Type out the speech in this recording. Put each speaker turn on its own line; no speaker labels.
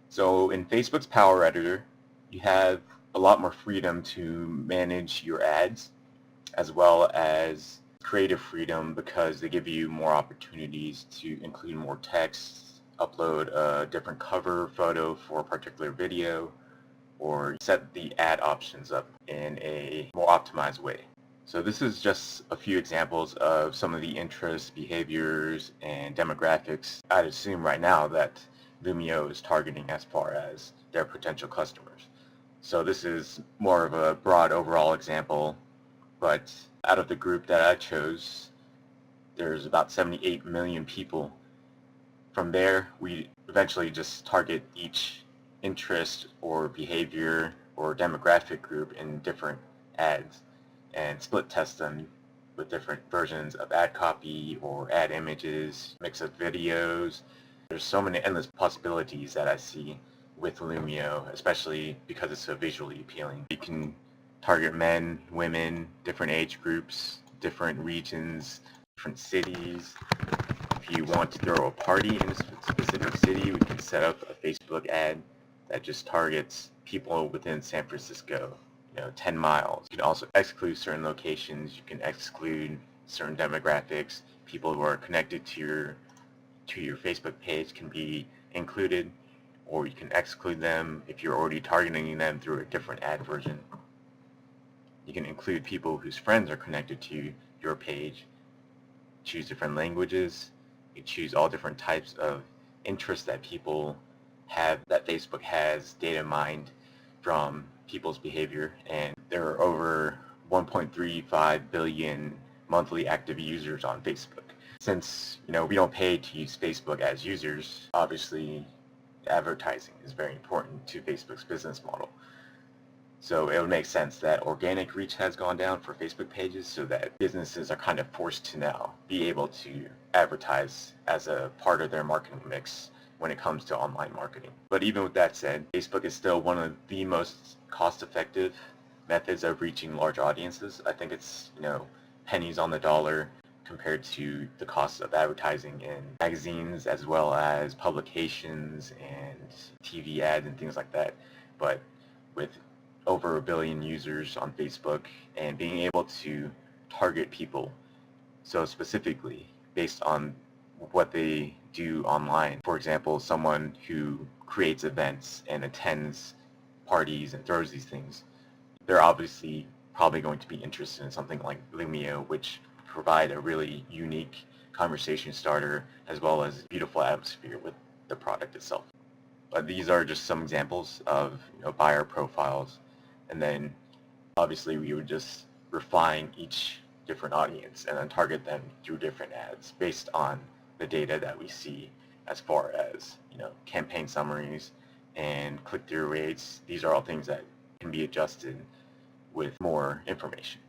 So in Facebook's Power Editor, you have a lot more freedom to manage your ads as well as creative freedom because they give you more opportunities to include more text, upload a different cover photo for a particular video, or set the ad options up in a more optimized way. So this is just a few examples of some of the interests, behaviors, and demographics I'd assume right now that Lumio is targeting as far as their potential customers. So this is more of a broad overall example, but out of the group that I chose, there's about 78 million people. From there, we eventually just target each interest or behavior or demographic group in different ads and split test them with different versions of ad copy or ad images, mix of videos. There's so many endless possibilities that I see with Lumio, especially because it's so visually appealing. You can target men, women, different age groups, different regions, different cities. If you want to throw a party in a specific city, we can set up a Facebook ad that just targets people within San Francisco, 10 miles. You can also exclude certain locations. You can exclude certain demographics. People who are connected to your Facebook page can be included, or you can exclude them if you're already targeting them through a different ad version. You can include people whose friends are connected to your page. Choose different languages. You choose all different types of interests that people have, that Facebook has data mined from people's behavior. And there are over 1.35 billion monthly active users on Facebook. Since we don't pay to use Facebook as users, obviously advertising is very important to Facebook's business model. So it would make sense that organic reach has gone down for Facebook pages, so that businesses are kind of forced to now be able to advertise as a part of their marketing mix when it comes to online marketing. But even with that said, Facebook is still one of the most cost-effective methods of reaching large audiences. I think it's, pennies on the dollar compared to the cost of advertising in magazines as well as publications and TV ads and things like that. But with over 1 billion users on Facebook and being able to target people so specifically based on what they do online. For example, someone who creates events and attends parties and throws these things, they're obviously probably going to be interested in something like Lumio, which provide a really unique conversation starter as well as beautiful atmosphere with the product itself. But these are just some examples of buyer profiles, and then obviously we would just refine each different audience and then target them through different ads based on the data that we see as far as campaign summaries and click-through rates. These are all things that can be adjusted with more information.